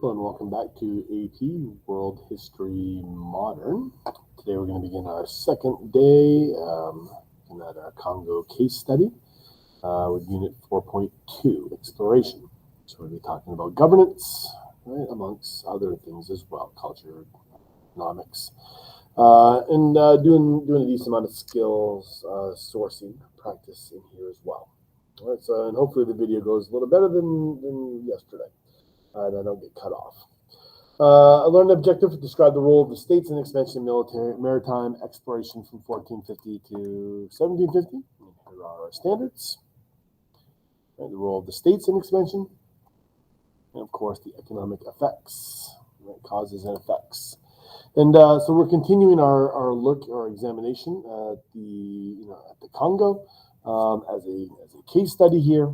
Hello and welcome back to AP World History Modern. Today we're going to begin our second day in our Congo case study with Unit 4.2, Exploration. So we'll be talking about governance, right, amongst other things as well, culture, economics, and doing a decent amount of skills sourcing practice in here as well. All right, so and hopefully the video goes a little better than yesterday. And I don't get cut off. I learned the objective to describe the role of the states in expansion in maritime exploration from 1450 to 1750. Here are our standards. Right, the role of the states in expansion. And of course, the economic effects, right, causes and effects. And so we're continuing our look or examination at the Congo as a case study here.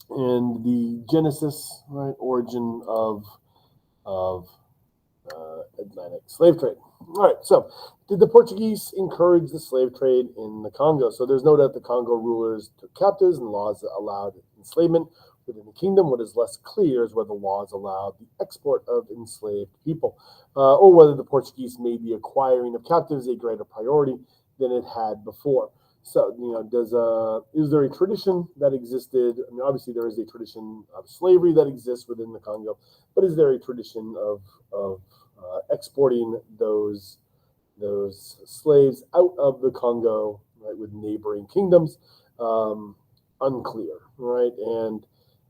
And the genesis, right, origin of Atlantic slave trade. All right, so did the Portuguese encourage the slave trade in the Congo? So there's no doubt the Congo rulers took captives and laws that allowed enslavement within the kingdom. What is less clear is whether laws allowed the export of enslaved people, or whether the Portuguese made the acquiring of captives a greater priority than it had before. So, is there a tradition that existed? I mean, obviously there is a tradition of slavery that exists within the Congo, but is there a tradition of exporting those slaves out of the Congo, right, with neighboring kingdoms? Unclear, right? And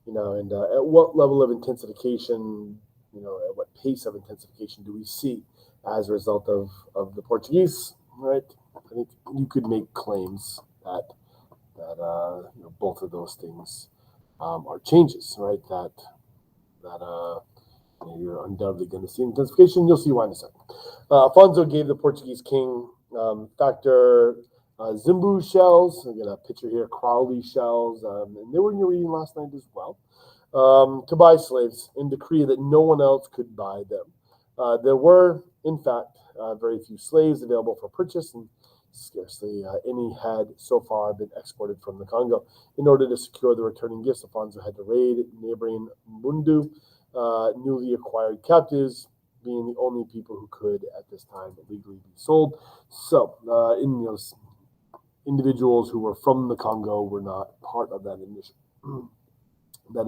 at what level of intensification, at what pace of intensification do we see as a result of the Portuguese, right? I think you could make claims that both of those things are changes, right? That you're undoubtedly going to see intensification. You'll see why in a second. Afonso gave the Portuguese king factor Zimbu shells. Again, a picture here, Crowley shells, and they were in your reading last night as well. To buy slaves and decree that no one else could buy them. There were, in fact, very few slaves available for purchase, and scarcely any had so far been exported from the Congo. In order to secure the returning gifts, Afonso had to raid neighboring Bundu, newly acquired captives being the only people who could at this time legally be sold. So, individuals who were from the Congo were not part of that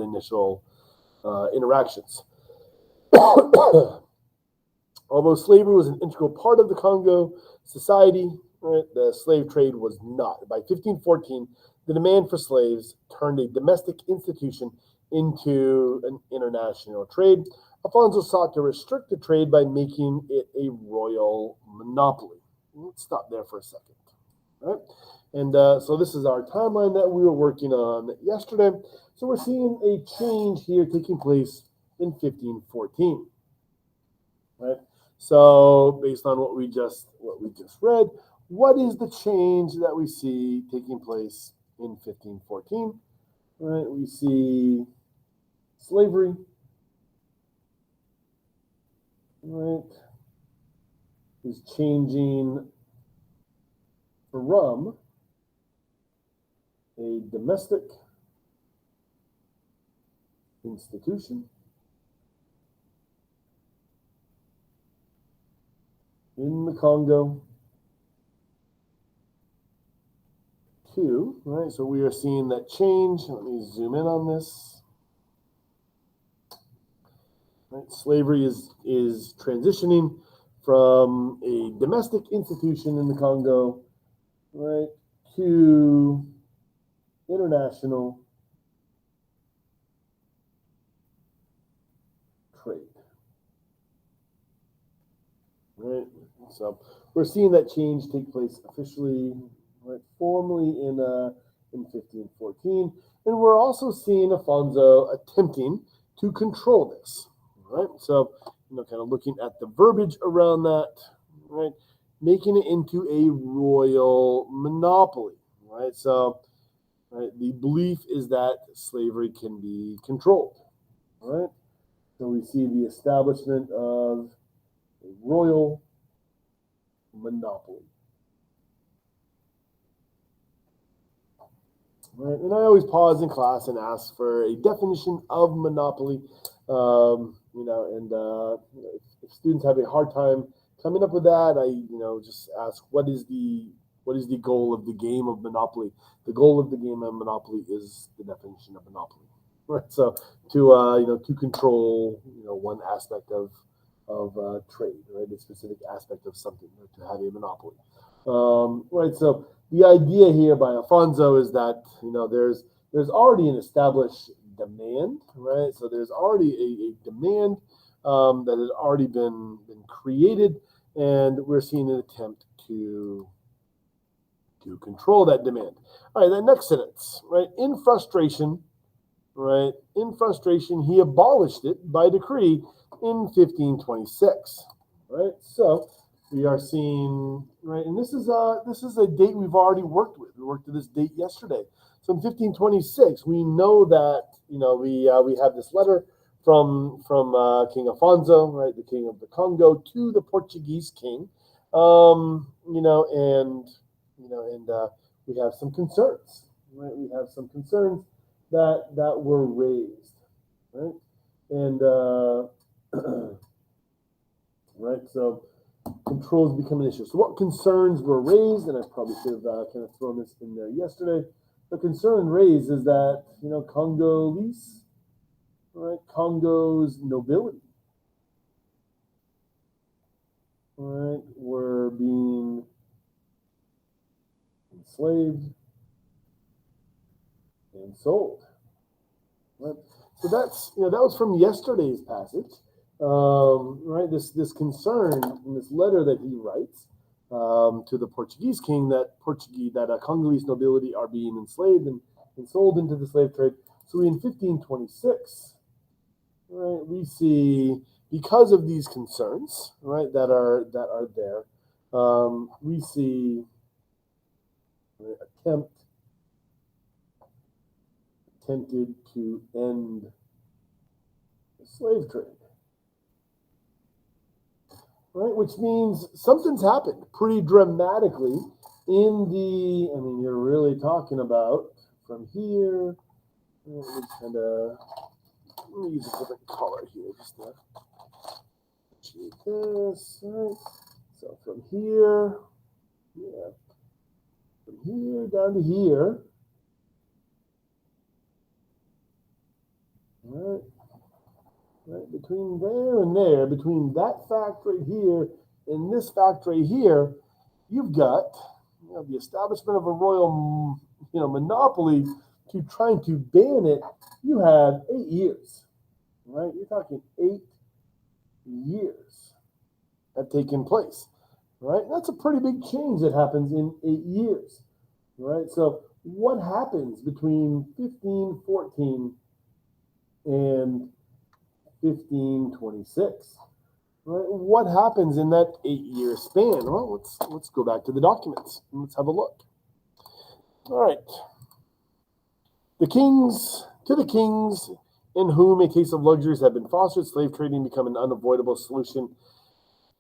initial interactions. Although slavery was an integral part of the Congo society, right, the slave trade was not. By 1514, the demand for slaves turned a domestic institution into an international trade. Afonso sought to restrict the trade by making it a royal monopoly. Let's stop there for a second. Right? And so this is our timeline that we were working on yesterday. So we're seeing a change here taking place in 1514. Right? So based on what we just read, what is the change that we see taking place in 1514? Right? We see slavery, right, is changing from a domestic institution in the Congo to, right, so we are seeing that change. Let me zoom in on this. Right, slavery is transitioning from a domestic institution in the Congo, right, to international trade. Right, so we're seeing that change take place officially, right, formally in 1514, and we're also seeing Afonso attempting to control this. Right, so kind of looking at the verbiage around that, right, making it into a royal monopoly. Right, so right, the belief is that slavery can be controlled. Right, so we see the establishment of a royal monopoly. Right, and I always pause in class and ask for a definition of monopoly. If students have a hard time coming up with that, I just ask what is the goal of the game of Monopoly? The goal of the game of Monopoly is the definition of monopoly, right? So to control one aspect of trade, right? A specific aspect of something, right? To have a monopoly, right? So the idea here by Alfonso is that there's already an established demand, right? So there's already a demand that has already been created, and we're seeing an attempt to control that demand. All right, that next sentence, right? In frustration, right? In frustration, he abolished it by decree in 1526, right? So we are seeing, right, and this is a date we've already worked with. We worked with this date yesterday. So in 1526, we know that we have this letter from King Afonso, right, the king of the Congo, to the Portuguese king, and we have some concerns, right? We have some concerns that were raised, right? And right, so controls become an issue. So what concerns were raised, and I probably should have kind of thrown this in there yesterday. The concern raised is that Congolese, right, Congo's nobility, right, were being enslaved and sold. Right? So that was from yesterday's passage, right? This concern in this letter that he writes to the Portuguese king that Congolese nobility are being enslaved and sold into the slave trade. So in 1526, right, we see, because of these concerns, right, that are there, we see an attempted to end the slave trade, right? Which means something's happened pretty dramatically you're really talking about from here. Let me use a different color here just to achieve this, right? So from here, from here down to here, right? Right, between there and there, between that fact right here and this fact right here, you've got the establishment of a royal monopoly to trying to ban it. You have 8 years, right? You're talking 8 years have taken place, right? That's a pretty big change that happens in 8 years, right? So what happens between 1514 and 1526? Right? What happens in that 8-year span? Well, let's go back to the documents and let's have a look. All right. To the kings in whom a case of luxuries had been fostered, slave trading become an unavoidable solution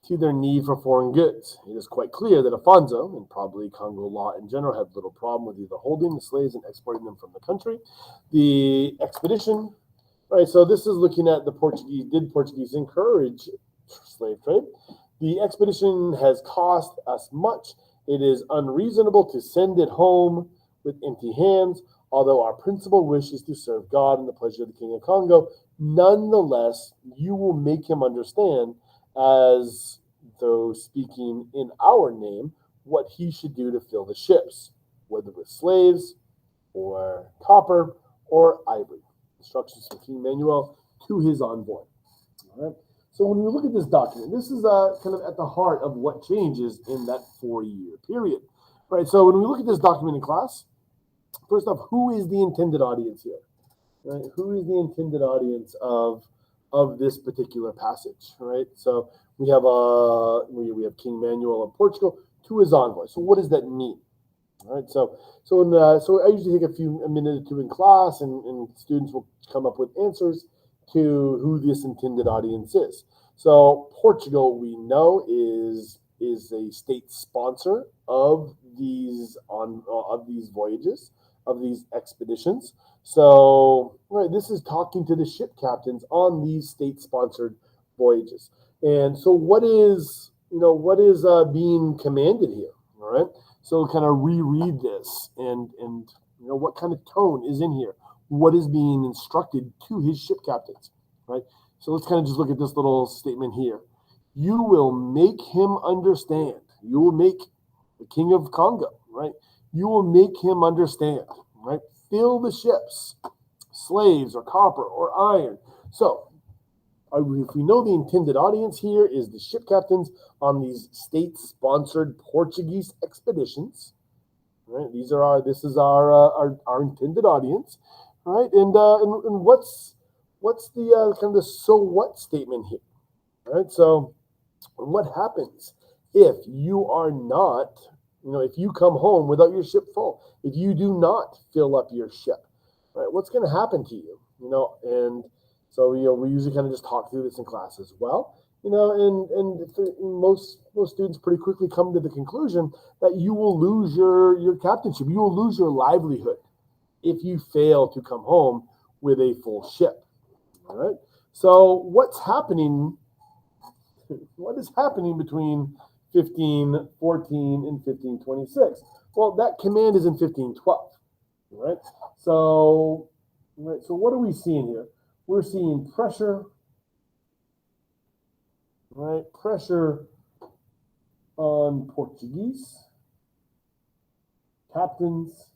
to their need for foreign goods. It is quite clear that Afonso, and probably Congo law in general, had little problem with either holding the slaves and exporting them from the country. The expedition, right, so this is looking at the Portuguese. Did Portuguese encourage slave trade? The expedition has cost us much. It is unreasonable to send it home with empty hands. Although our principal wish is to serve God and the pleasure of the King of Congo, nonetheless, you will make him understand, as though speaking in our name, what he should do to fill the ships, whether with slaves or copper or ivory. Instructions from King Manuel to his envoy. All right. So when we look at this document, this is kind of at the heart of what changes in that 4-year period. Right. So when we look at this document in class, first off, who is the intended audience here? Right? Who is the intended audience of this particular passage? Right. So we have King Manuel of Portugal to his envoy. So what does that mean? All right. So I usually take a minute or two in class, and students will come up with answers to who this intended audience is. So Portugal, we know, is a state sponsor of these voyages. of these expeditions. So, right, this is talking to the ship captains on these state-sponsored voyages. And so, what is being commanded here? All right. So, kind of reread this, and what kind of tone is in here? What is being instructed to his ship captains? Right. So let's kind of just look at this little statement here. You will make him understand. You will make the king of Congo, right? You will make him understand, right? Fill the ships, slaves or copper or iron. So if we know the intended audience here is the ship captains on these state-sponsored Portuguese expeditions, right? This is our intended audience, right? And what's the kind of the so what statement here, right? So what happens if you are not, if you come home without your ship full, if you do not fill up your ship, right? What's going to happen to you, And so we usually kind of just talk through this in class as well. Most students pretty quickly come to the conclusion that you will lose your captainship. You will lose your livelihood if you fail to come home with a full ship. All right. So what's happening? What is happening between 1514 and 1526? Well, that command is in 1512. Right. So what are we seeing here? We're seeing pressure. Right, pressure on Portuguese captains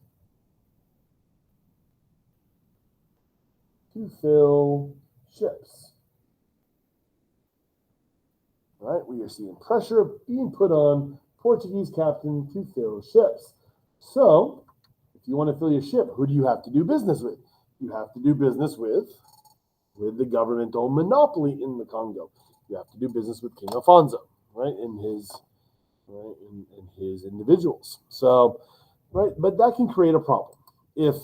to fill ships. Right, we are seeing pressure being put on Portuguese captain to fill ships. So, if you want to fill your ship, who do you have to do business with? You have to do business with the governmental monopoly in the Congo. You have to do business with King Alfonso, right, and his individuals. So, right, but that can create a problem if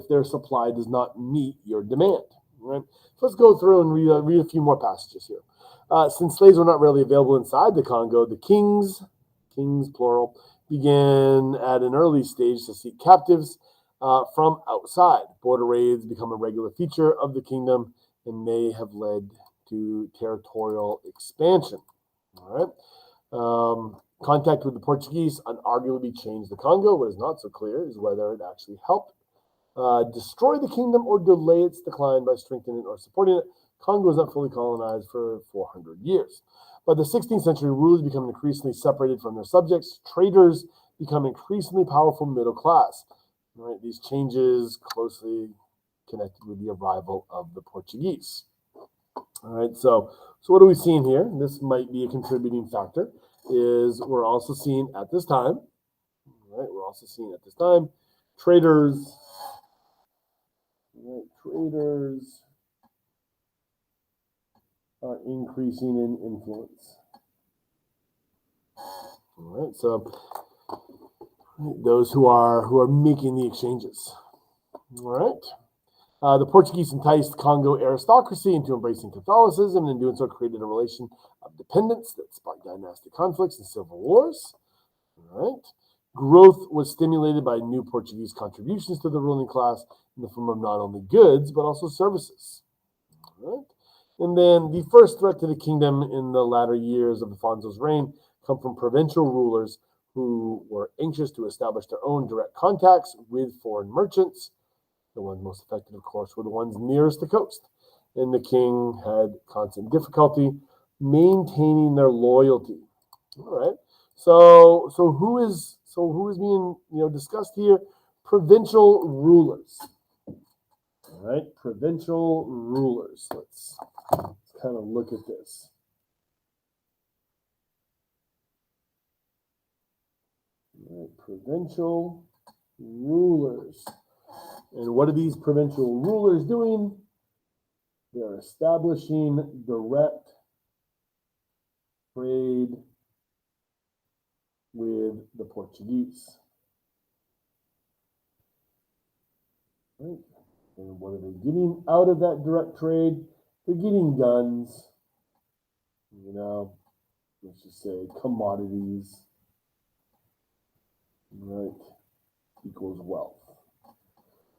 their supply does not meet your demand. Right. So let's go through and read a few more passages here. Since slaves were not readily available inside the Congo, the kings plural, began at an early stage to seek captives from outside. Border raids become a regular feature of the kingdom and may have led to territorial expansion. All right. Contact with the Portuguese unarguably changed the Congo. What is not so clear is whether it actually helped destroy the kingdom or delay its decline by strengthening or supporting it. Congo was not fully colonized for 400 years. By the 16th century, rulers become increasingly separated from their subjects. Traders become increasingly powerful middle class. Right? These changes closely connected with the arrival of the Portuguese. All right, so what are we seeing here? This might be a contributing factor. Is we're also seeing at this time, right? We're also seeing at this time, traders are increasing in influence. All right, so those who are making the exchanges. All right. The Portuguese enticed Congo aristocracy into embracing Catholicism, and in doing so created a relation of dependence that sparked dynastic conflicts and civil wars. All right. Growth was stimulated by new Portuguese contributions to the ruling class in the form of not only goods, but also services. All right. And then the first threat to the kingdom in the latter years of Alfonso's reign come from provincial rulers who were anxious to establish their own direct contacts with foreign merchants. The ones most affected, of course, were the ones nearest the coast. And the king had constant difficulty maintaining their loyalty. All right. So who is being discussed here? Provincial rulers. All right, provincial rulers. Let's kind of look at this. All right, provincial rulers. And what are these provincial rulers doing? They're establishing direct trade with the Portuguese. Right. And what are they getting out of that direct trade? They're getting guns, let's just say commodities, right? equals wealth.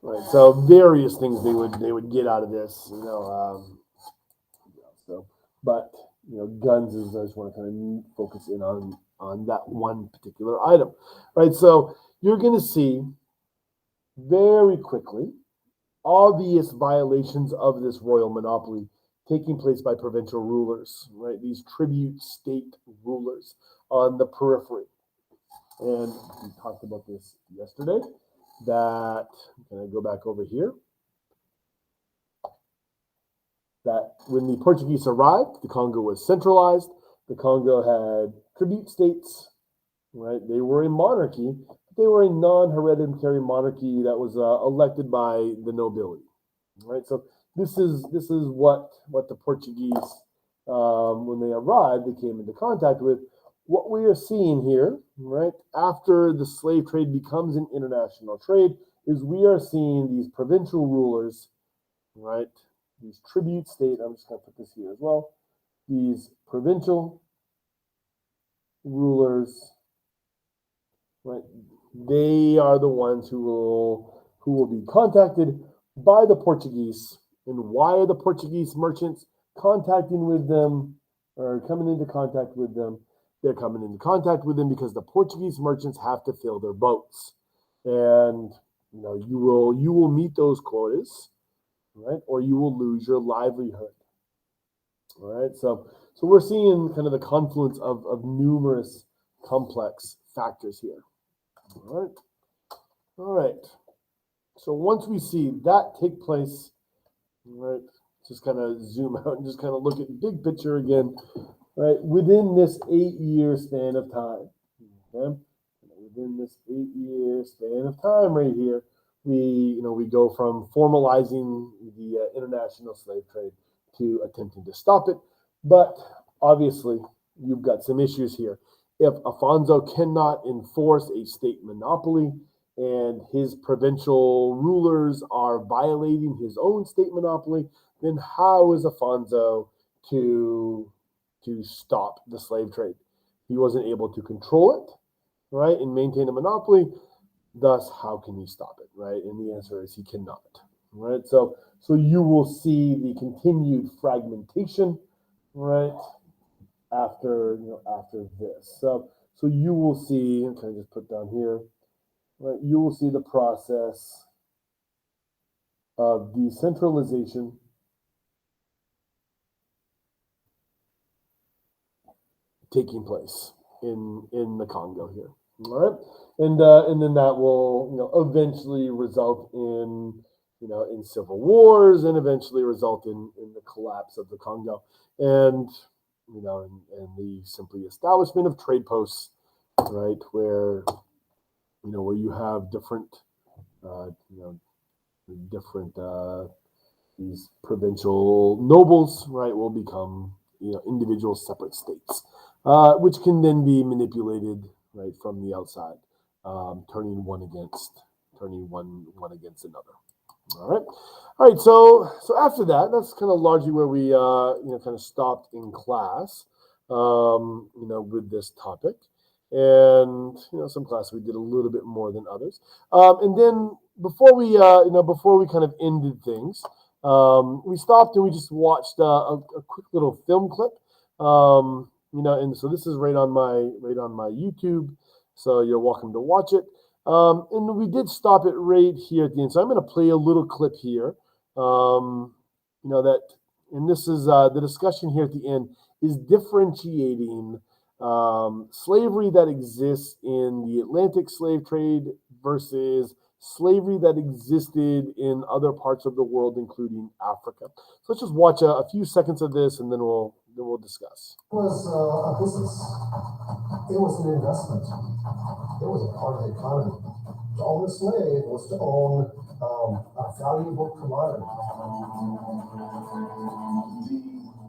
Right. So various things they would get out of this, So, but guns is I just want to kind of focus in on that one particular item, right? So you're going to see very quickly obvious violations of this royal monopoly taking place by provincial rulers, right? These tribute state rulers on the periphery. And we talked about this yesterday, that, can I go back over here? That when the Portuguese arrived, the Congo was centralized. The Congo had tribute states, right? They were a monarchy, but they were a non-hereditary monarchy that was elected by the nobility, right? So this is what the Portuguese, when they arrived, they came into contact with. What we are seeing here, right, after the slave trade becomes an international trade, is we are seeing these provincial rulers, right, these tribute state, I'm just going to put this here as well, these provincial rulers, right, they are the ones who will be contacted by the Portuguese. And why are the Portuguese merchants contacting with them or coming into contact with them? They're coming into contact with them because the Portuguese merchants have to fill their boats. And you will meet those quotas, right? Or you will lose your livelihood. All right. So we're seeing kind of the confluence of numerous complex factors here. All right. All right. So once we see that take place, right, just kind of zoom out and just kind of look at big picture again, right, within this 8-year span of time, okay, within this 8-year span of time right here, we go from formalizing the international slave trade to attempting to stop it. But obviously, you've got some issues here. If Afonso cannot enforce a state monopoly, and his provincial rulers are violating his own state monopoly, then how is Afonso to stop the slave trade? He wasn't able to control it, right, and maintain a monopoly. Thus, how can he stop it, right? And the answer is he cannot, right? So you will see the continued fragmentation, right, after this. So you will see, and can I just put down here, right? You will see the process of decentralization taking place in the Congo here. All right, and then that will eventually result in in civil wars and eventually result in the collapse of the Congo and and the simply establishment of trade posts, right, where where you have different different these provincial nobles, right, will become individual separate states, which can then be manipulated, right, from the outside, turning one against another. All right. So after that, that's kind of largely where we kind of stopped in class, with this topic. And some classes we did a little bit more than others. And then before we kind of ended things, we stopped and we just watched a quick little film clip. And so this is right on my YouTube. So you're welcome to watch it. And we did stop it right here at the end. So I'm going to play a little clip here. And this is the discussion here at the end is differentiating slavery that exists in the Atlantic slave trade versus slavery that existed in other parts of the world, including Africa. So let's just watch a few seconds of this, and then we'll discuss. It was a business. It was an investment. It was a part of the economy. To own a slave was to own a valuable commodity.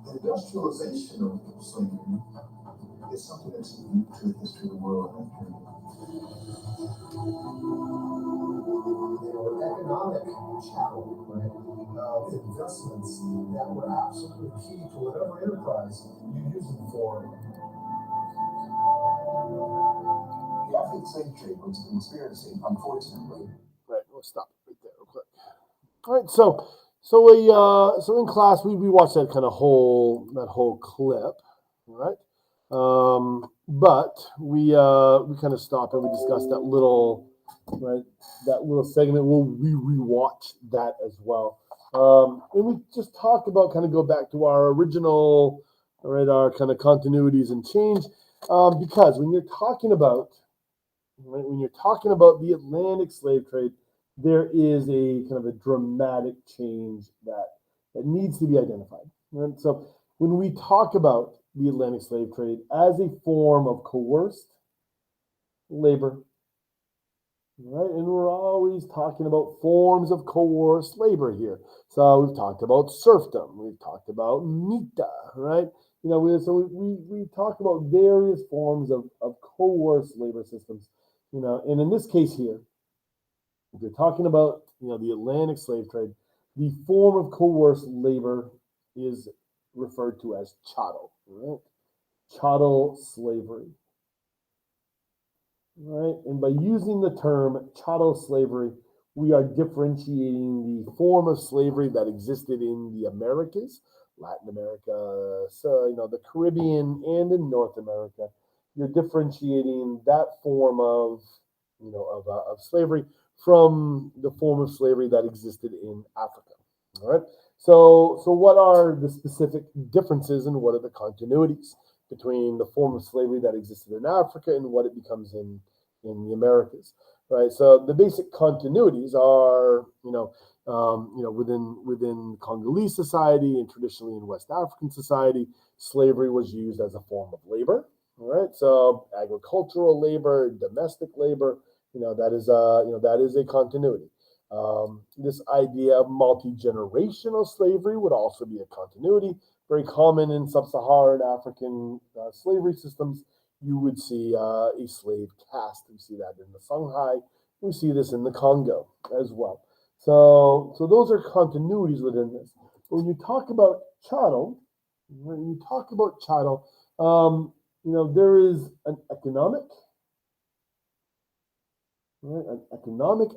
The industrialization of slavery is something that's unique to the history of the world at that period. They were economic chattel, right? Investments that were absolutely key to whatever enterprise you use them for. the African slave trade was experiencing, unfortunately. Right, we'll stop right there real quick. All right, so in class we watched that whole clip, right? But we kind of stopped and we discussed that little segment. We rewatch that as well, and we just talked about kind of go back to our original, our kind of continuities and change, because when you're talking about the Atlantic slave trade, there is a kind of a dramatic change that needs to be identified. Right? So when we talk about the Atlantic slave trade as a form of coerced labor, right? And we're always talking about forms of coerced labor here. So we've talked about serfdom, we've talked about mita, right? We talk about various forms of coerced labor systems, and in this case here, if you're talking about, the Atlantic slave trade, the form of coerced labor is referred to as chattel, right? Chattel slavery, right? And by using the term chattel slavery, we are differentiating the form of slavery that existed in the Americas, Latin America, so the Caribbean, and in North America. You're differentiating that form of slavery from the form of slavery that existed in Africa. All right. So what are the specific differences and what are the continuities between the form of slavery that existed in Africa and what it becomes in the Americas? Right. So the basic continuities are, within Congolese society and traditionally in West African society, slavery was used as a form of labor. All right. So agricultural labor, domestic labor, that is a continuity. This idea of multi-generational slavery would also be a continuity, very common in sub-Saharan African slavery systems. You would see a slave caste. We see that in the Songhai. We see this in the Congo as well. So those are continuities within this. When you talk about chattel, there is an economic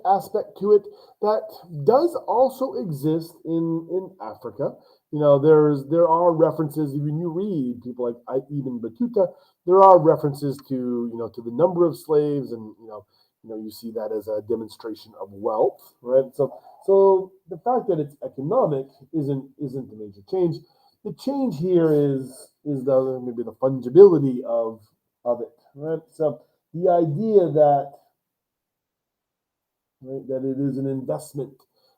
aspect to it that does also exist in Africa. There are references, when you read people like Ibn Battuta, there are references to the number of slaves, and you see that as a demonstration of wealth, right? So the fact that it's economic isn't the major change. The change here is maybe the fungibility of it, right? So the idea that it is an investment,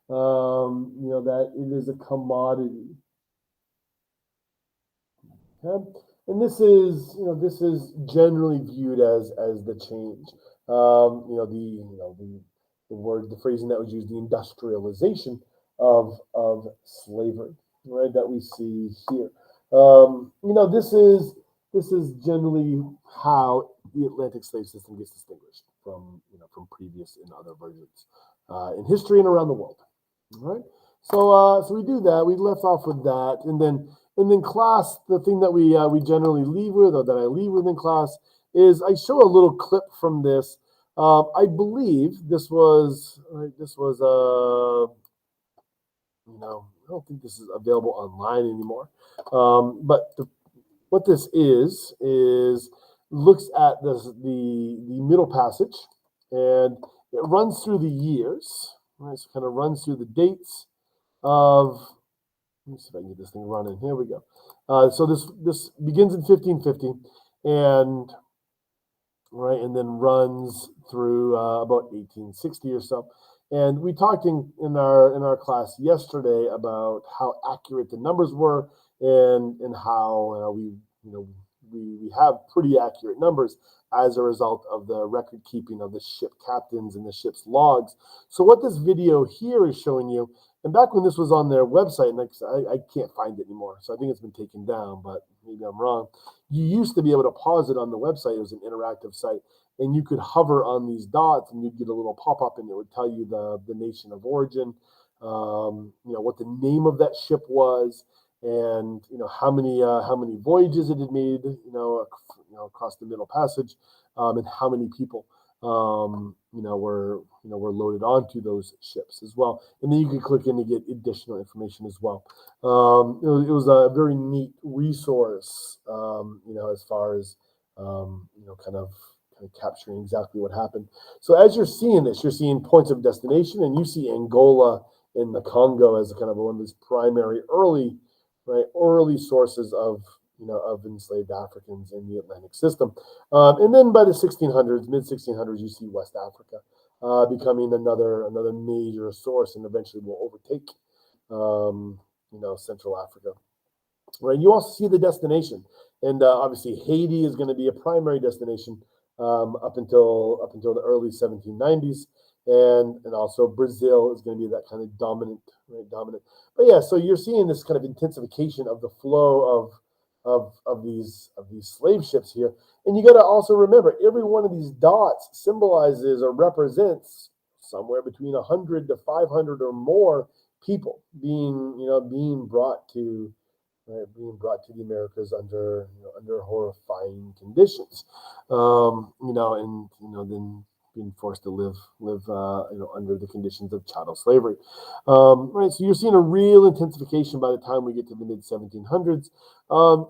that it is a commodity. Okay? And this is generally viewed as the change. The phrasing that was used, the industrialization of slavery, right? That we see here. This is generally how the Atlantic slave system gets distinguished from previous and other versions in history and around the world. All right. So we do that. We left off with that, and then class. The thing that we generally leave with, or that I leave with in class, is I show a little clip from this. I believe this was I don't think this is available online anymore. But what this is looks at the middle passage, and it runs through the years, right? So it kind of runs through the dates of. Let me see if I can get this thing running. Here we go. So this begins in 1550, and then runs through about 1860 or so. And we talked in our class yesterday about how accurate the numbers were, and how we have pretty accurate numbers as a result of the record keeping of the ship captains and the ship's logs. So what this video here is showing you, and back when this was on their website, and I can't find it anymore, so I think it's been taken down, but maybe I'm wrong. You used to be able to pause it on the website. It was an interactive site, and you could hover on these dots, and you'd get a little pop-up, and it would tell you the nation of origin, what the name of that ship was, and how many voyages it had made, across the Middle Passage, and how many people were loaded onto those ships as well. And then you could click in to get additional information as well. It was a very neat resource, as far as kind of capturing exactly what happened. So as you're seeing this, you're seeing points of destination, and you see Angola and the Congo as kind of one of these primary early sources of enslaved Africans in the Atlantic system. And then by the 1600s, mid 1600s, you see West Africa becoming another major source, and eventually will overtake Central Africa. Right, you also see the destination, and obviously Haiti is going to be a primary destination up until the early 1790s, and also Brazil is going to be that kind of dominant. But yeah, so you're seeing this kind of intensification of the flow of these slave ships here, and you got to also remember every one of these dots symbolizes or represents somewhere between 100 to 500 or more people being brought to. Right, being brought to the Americas under horrifying conditions, and then being forced to live under the conditions of chattel slavery, right? So you're seeing a real intensification by the time we get to the mid 1700s.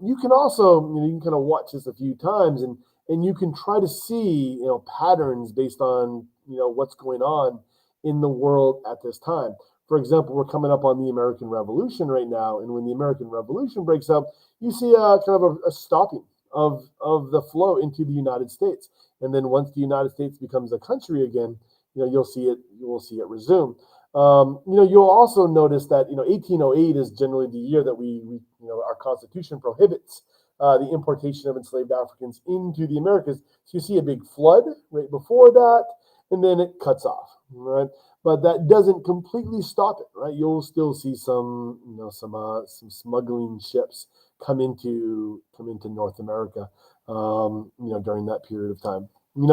You can also you can kind of watch this a few times, and you can try to see patterns based on what's going on in the world at this time. For example, we're coming up on the American Revolution right now, and when the American Revolution breaks up, you see kind of a stopping of the flow into the United States. And then once the United States becomes a country again, you will see it resume. You'll also notice that 1808 is generally the year that our Constitution prohibits the importation of enslaved Africans into the Americas. So you see a big flood right before that, and then it cuts off, right? But that doesn't completely stop it, right? You'll still see some smuggling ships come into North America, during that period of time.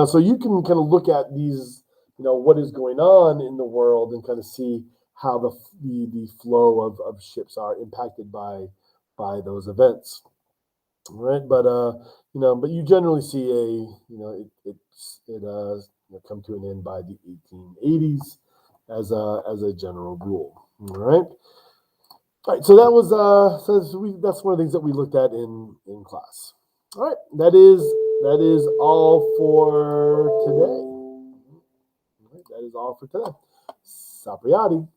So you can kind of look at these, what is going on in the world, and kind of see how the flow of ships are impacted by those events, right? But but you generally see it come to an end by the 1880s. As a general rule, all right. All right, so that was that's one of the things that we looked at in class. All right, that is all for today. All right, that is all for today. Sapriati.